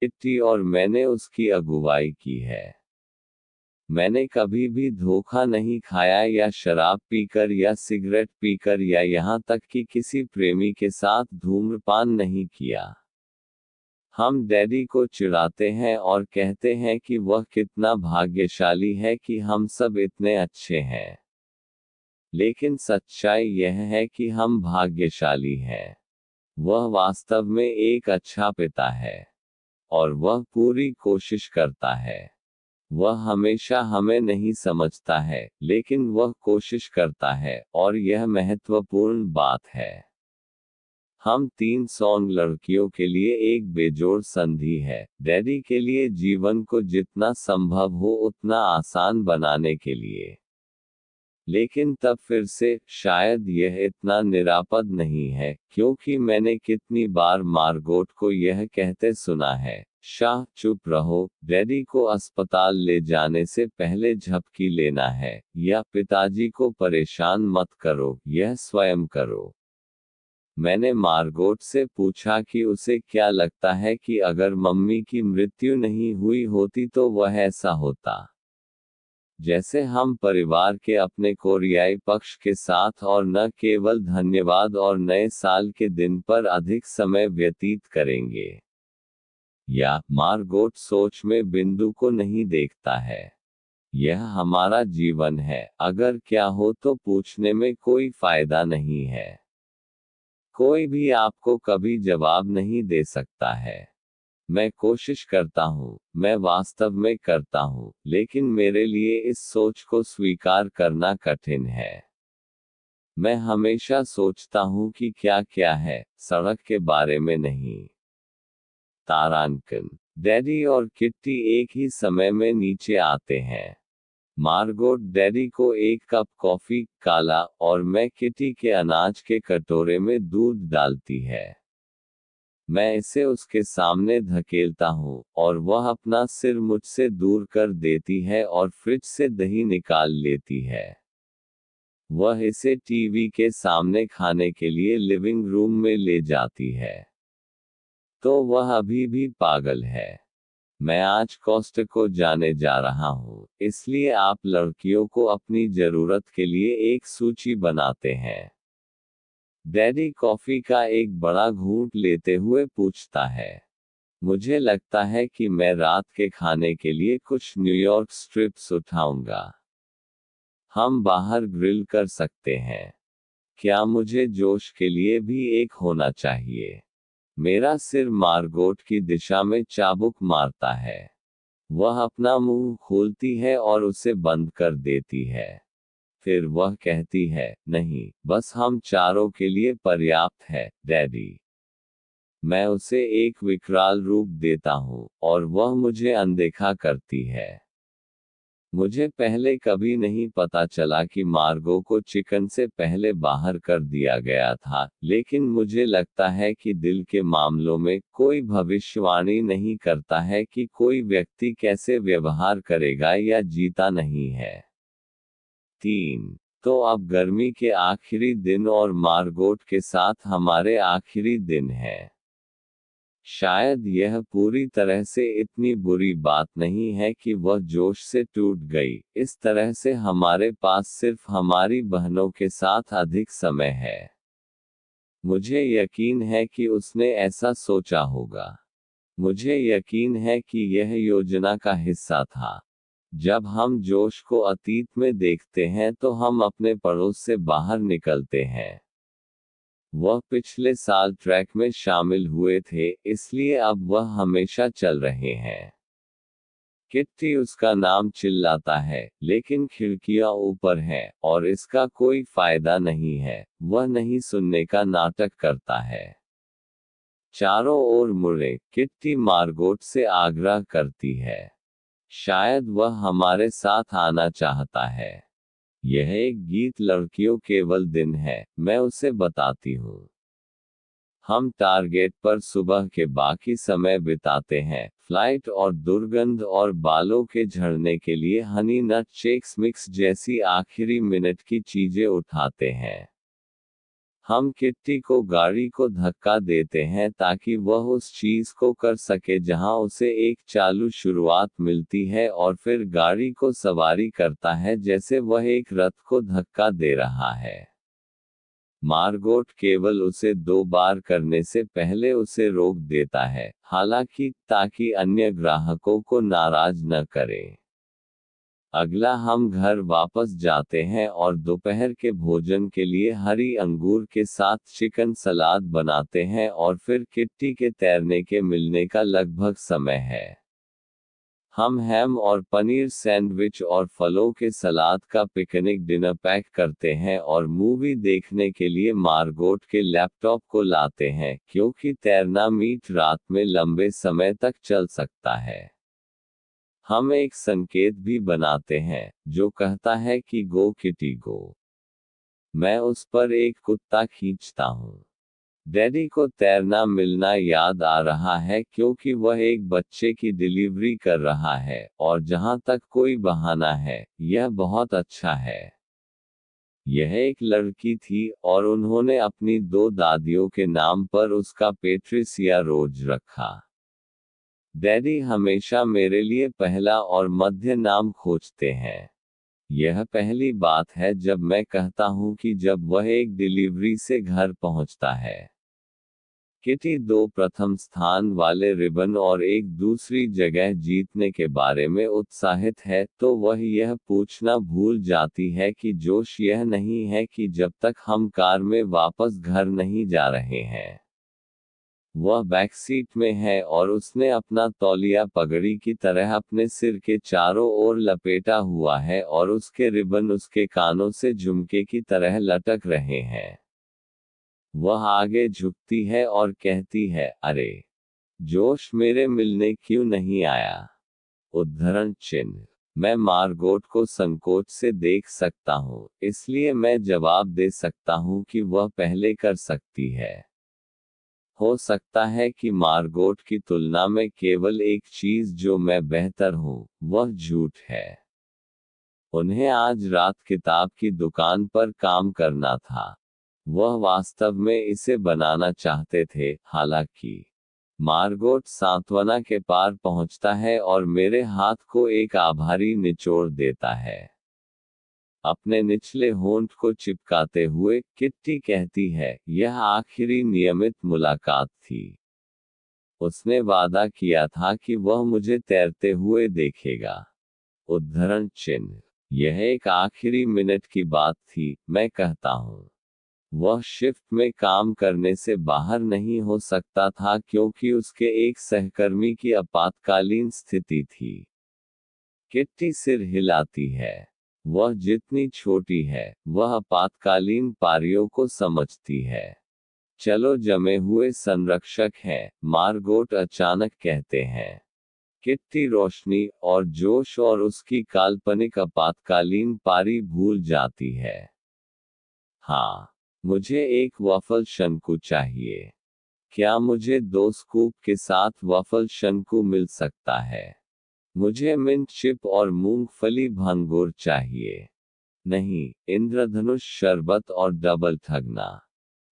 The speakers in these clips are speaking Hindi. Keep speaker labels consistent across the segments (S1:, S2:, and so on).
S1: किट्टी और मैंने उसकी अगुवाई की है। मैंने कभी भी धोखा नहीं खाया या शराब पीकर या सिगरेट पीकर या यहाँ तक कि किसी प्रेमी के साथ धूम्रपान नहीं किया। हम डैडी को चिढ़ाते हैं और कहते हैं कि वह कितना भाग्यशाली है कि हम सब इतने अच्छे हैं। लेकिन सच्चाई यह है कि हम भाग्यशाली हैं। वह वास्तव में एक अच्छा पिता है। और वह पूरी कोशिश करता है। वह हमेशा हमें नहीं समझता है, लेकिन वह कोशिश करता है, और यह महत्वपूर्ण बात है। हम 300 लड़कियों के लिए एक बेजोड़ संधि है, डैडी के लिए जीवन को जितना संभव हो उतना आसान बनाने के लिए। लेकिन तब फिर से, शायद यह इतना निरापद नहीं है, क्योंकि मैंने कितनी बार मार्गोट को यह कहते सुना है, शाह चुप रहो, डैडी को अस्पताल ले जाने से पहले झपकी लेना है, या पिताजी को परेशान मत करो, यह स्वयं करो। मैंने मार्गोट से पूछा कि उसे क्या लगता है कि अगर मम्मी की मृत्यु नहीं हुई होती तो वह ऐसा होता जैसे हम परिवार के अपने कोरियाई पक्ष के साथ और न केवल धन्यवाद और नए साल के दिन पर अधिक समय व्यतीत करेंगे। या मार्गोट सोच में बिंदु को नहीं देखता है। यह हमारा जीवन है, अगर क्या हो तो पूछने में कोई फायदा नहीं है। कोई भी आपको कभी जवाब नहीं दे सकता है। मैं कोशिश करता हूँ, मैं वास्तव में करता हूँ, लेकिन मेरे लिए इस सोच को स्वीकार करना कठिन है। मैं हमेशा सोचता हूँ कि क्या क्या है, सड़क के बारे में नहीं। तारांकन। डैडी और किट्टी एक ही समय में नीचे आते हैं। मार्गोट डैडी को एक कप कॉफी, काला, और मैं किट्टी के अनाज के कटोरे में दूध डालती है। मैं इसे उसके सामने धकेलता हूँ, और वह अपना सिर मुझसे दूर कर देती है और फ्रिज से दही निकाल लेती है। वह इसे टीवी के सामने खाने के लिए लिविंग रूम में ले जाती है। तो वह अभी भी पागल है। मैं आज कॉस्टको जाने जा रहा हूँ, इसलिए आप लड़कियों को अपनी जरूरत के लिए एक सूची बनाते हैं। डैडी कॉफी का एक बड़ा घूंट लेते हुए पूछता है, मुझे लगता है कि मैं रात के खाने के लिए कुछ न्यूयॉर्क स्ट्रिप्स उठाऊंगा। हम बाहर ग्रिल कर सकते हैं। क्या मुझे जोश के लिए भी एक होना चाहिए? मेरा सिर मार्गोट की दिशा में चाबुक मारता है। वह अपना मुंह खोलती है और उसे बंद कर देती है। फिर वह कहती है, नहीं, बस हम चारों के लिए पर्याप्त है, डैडी। मैं उसे एक विकराल रूप देता हूँ, और वह मुझे अनदेखा करती है। मुझे पहले कभी नहीं पता चला कि मार्गो को चिकन से पहले बाहर कर दिया गया था, लेकिन मुझे लगता है कि दिल के मामलों में कोई भविष्यवाणी नहीं करता है कि कोई व्यक्ति कैसे व्यवहार करेगा या जीता नहीं है। 3. तो अब गर्मी के आखिरी दिन और मार्गोट के साथ हमारे आखिरी दिन है। शायद यह पूरी तरह से इतनी बुरी बात नहीं है कि वह जोश से टूट गई, इस तरह से हमारे पास सिर्फ हमारी बहनों के साथ अधिक समय है। मुझे यकीन है कि उसने ऐसा सोचा होगा। मुझे यकीन है कि यह योजना का हिस्सा था। जब हम जोश को अतीत में देखते हैं तो हम अपने पड़ोस से बाहर निकलते हैं। वह पिछले साल ट्रैक में शामिल हुए थे, इसलिए अब वह हमेशा चल रहे हैं। किट्टी उसका नाम चिल्लाता है, लेकिन खिड़कियां ऊपर हैं, और इसका कोई फायदा नहीं है, वह नहीं सुनने का नाटक करता है। चारों ओर मुड़े, किट्टी मार्गोट से आग्रह करती है। शायद वह हमारे साथ आना चाहता है। यह एक गीत लड़कियों केवल दिन है, मैं उसे बताती हूँ। हम टारगेट पर सुबह के बाकी समय बिताते हैं, फ्लाइट और दुर्गंध और बालों के झड़ने के लिए हनी नट चेक्स मिक्स जैसी आखिरी मिनट की चीजें उठाते हैं। हम किट्टी को गाड़ी को धक्का देते हैं ताकि वह उस चीज को कर सके जहां उसे एक चालू शुरुआत मिलती है और फिर गाड़ी को सवारी करता है जैसे वह एक रथ को धक्का दे रहा है। मार्गोट केवल उसे 2 बार करने से पहले उसे रोक देता है, हालांकि ताकि अन्य ग्राहकों को नाराज न करे। अगला हम घर वापस जाते हैं और दोपहर के भोजन के लिए हरी अंगूर के साथ चिकन सलाद बनाते हैं और फिर किट्टी के तैरने के मिलने का लगभग समय है। हम हैम और पनीर सैंडविच और फलों के सलाद का पिकनिक डिनर पैक करते हैं और मूवी देखने के लिए मार्गोट के लैपटॉप को लाते हैं क्योंकि तैरना मीट रात में लंबे समय तक चल सकता है। हम एक संकेत भी बनाते हैं जो कहता है कि गो किटी गो। मैं उस पर एक कुत्ता खींचता हूँ। डैडी को तैरना मिलना याद आ रहा है क्योंकि वह एक बच्चे की डिलीवरी कर रहा है और जहाँ तक कोई बहाना है, यह बहुत अच्छा है। यह एक लड़की थी और उन्होंने अपनी 2 दादियों के नाम पर उसका पेट्रिसिया रोज रखा। डैडी हमेशा मेरे लिए पहला और मध्य नाम खोजते हैं। यह पहली बात है जब मैं कहता हूँ कि जब वह एक डिलीवरी से घर पहुँचता है। किटी 2 प्रथम स्थान वाले रिबन और एक दूसरी जगह जीतने के बारे में उत्साहित है तो वह यह पूछना भूल जाती है कि जोश यह नहीं है कि जब तक हम कार में वापस घर नहीं जा रहे हैं। वह बैकसीट में है और उसने अपना तौलिया पगड़ी की तरह अपने सिर के चारों ओर लपेटा हुआ है और उसके रिबन उसके कानों से झुमके की तरह लटक रहे हैं। वह आगे झुकती है और कहती है, अरे जोश मेरे मिलने क्यों नहीं आया? उद्धरण चिन्ह। मैं मार्गोट को संकोच से देख सकता हूँ, इसलिए मैं जवाब दे सकता हूँ कि वह पहले कर सकती है। हो सकता है कि मार्गोट की तुलना में केवल एक चीज जो मैं बेहतर हूँ, वह झूठ है। उन्हें आज रात किताब की दुकान पर काम करना था। वह वास्तव में इसे बनाना चाहते थे, हालांकि मार्गोट सांत्वना के पार पहुंचता है और मेरे हाथ को एक आभारी निचोड़ देता है। अपने निचले होंठ को चिपकाते हुए किट्टी कहती है, यह आखिरी नियमित मुलाकात थी। उसने वादा किया था कि वह मुझे तैरते हुए देखेगा। उद्धरण चिन्ह। यह एक आखिरी मिनट की बात थी, मैं कहता हूँ। वह शिफ्ट में काम करने से बाहर नहीं हो सकता था क्योंकि उसके एक सहकर्मी की आपातकालीन स्थिति थी। किट्टी सिर हिलाती है। वह जितनी छोटी है, वह आपातकालीन पारियों को समझती है। चलो जमे हुए संरक्षक हैं, मार्गोट अचानक कहते हैं। किट्टी रोशनी और जोश और उसकी काल्पनिक आपातकालीन पारी भूल जाती है। हाँ, मुझे एक वफ़ल शंकु चाहिए। क्या मुझे 2 स्कूप के साथ वफ़ल शंकु मिल सकता है? मुझे मिंट चिप और मूंगफली भंगुर चाहिए। नहीं, इंद्रधनुष शरबत और डबल ठगना।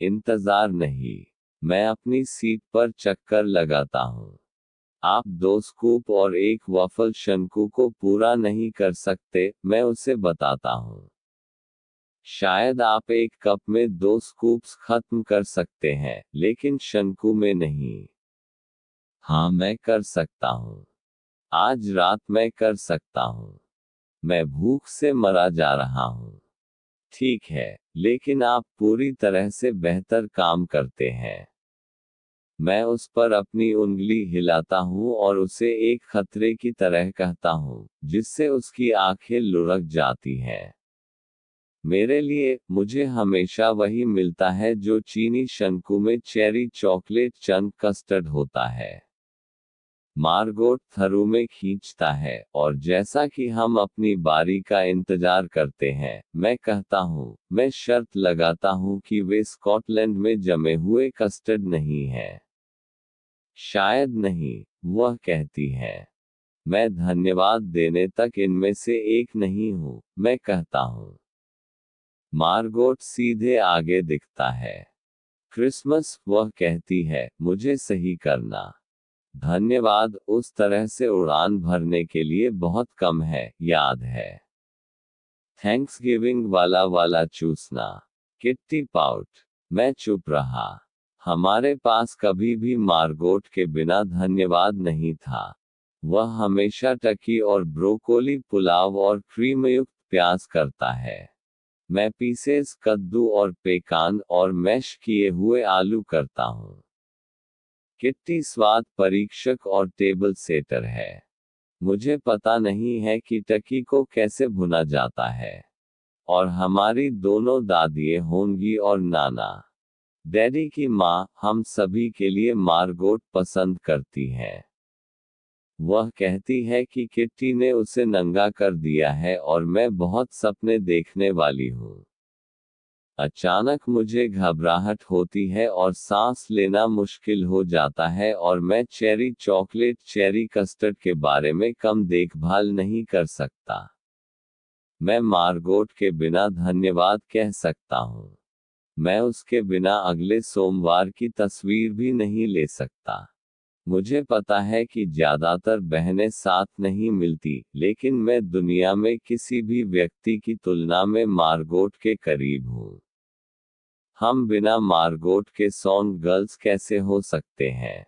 S1: इंतजार नहीं। मैं अपनी सीट पर चक्कर लगाता हूँ। आप 2 स्कूप और एक वफ़ल शंकु को पूरा नहीं कर सकते, मैं उसे बताता हूँ। शायद आप एक कप में 2 स्कूप्स खत्म कर सकते हैं, लेकिन शंकु में नहीं। हाँ, मैं कर सकता हूँ। आज रात मैं कर सकता हूँ। मैं भूख से मरा जा रहा हूँ। ठीक है, लेकिन आप पूरी तरह से बेहतर काम करते हैं। मैं उस पर अपनी उंगली हिलाता हूँ और उसे एक खतरे की तरह कहता हूँ, जिससे उसकी आंखें लुढ़क जाती हैं। मेरे लिए, मुझे हमेशा वही मिलता है जो चीनी शंकु में चेरी चॉकलेट चंक कस्टर्ड होता है। मार्गोट थरू में खींचता है, और जैसा कि हम अपनी बारी का इंतजार करते हैं, मैं कहता हूँ, मैं शर्त लगाता हूँ कि वे स्कॉटलैंड में जमे हुए कस्टर्ड नहीं हैं। शायद नहीं, वह कहती है। मैं धन्यवाद देने तक इनमें से एक नहीं हूँ, मैं कहता हूँ। मार्गोट सीधे आगे दिखता है। क्रिसमस, वह कहती है, मुझे सही करना। धन्यवाद, उस तरह से उड़ान भरने के लिए बहुत कम है, याद है। थैंक्सगिविंग वाला चूसना। Kitty pout. मैं चुप रहा। हमारे पास कभी भी मार्गोट के बिना धन्यवाद नहीं था। वह हमेशा टर्की और ब्रोकोली पुलाव और क्रीमयुक्त प्याज करता है। मैं पीसेस कद्दू और पेकान और मैश किए हुए आलू करता हूँ। किट्टी स्वाद परीक्षक और टेबल सेटर है। मुझे पता नहीं है कि टर्की को कैसे भुना जाता है। और हमारी दोनों दादियाँ होंगी और नाना। डैडी की माँ हम सभी के लिए मार्गोट पसंद करती हैं। वह कहती है कि किट्टी ने उसे नंगा कर दिया है और मैं बहुत सपने देखने वाली हूँ। अचानक मुझे घबराहट होती है और सांस लेना मुश्किल हो जाता है और मैं चेरी चॉकलेट चेरी कस्टर्ड के बारे में कम देखभाल नहीं कर सकता। मैं मार्गोट के बिना धन्यवाद कह सकता हूँ। मैं उसके बिना अगले सोमवार की तस्वीर भी नहीं ले सकता। मुझे पता है कि ज्यादातर बहनें साथ नहीं मिलती, लेकिन मैं दुनिया में किसी भी व्यक्ति की तुलना में मार्गोट के करीब हूँ। हम बिना मार्गोट के सॉन्ग गर्ल्स कैसे हो सकते हैं?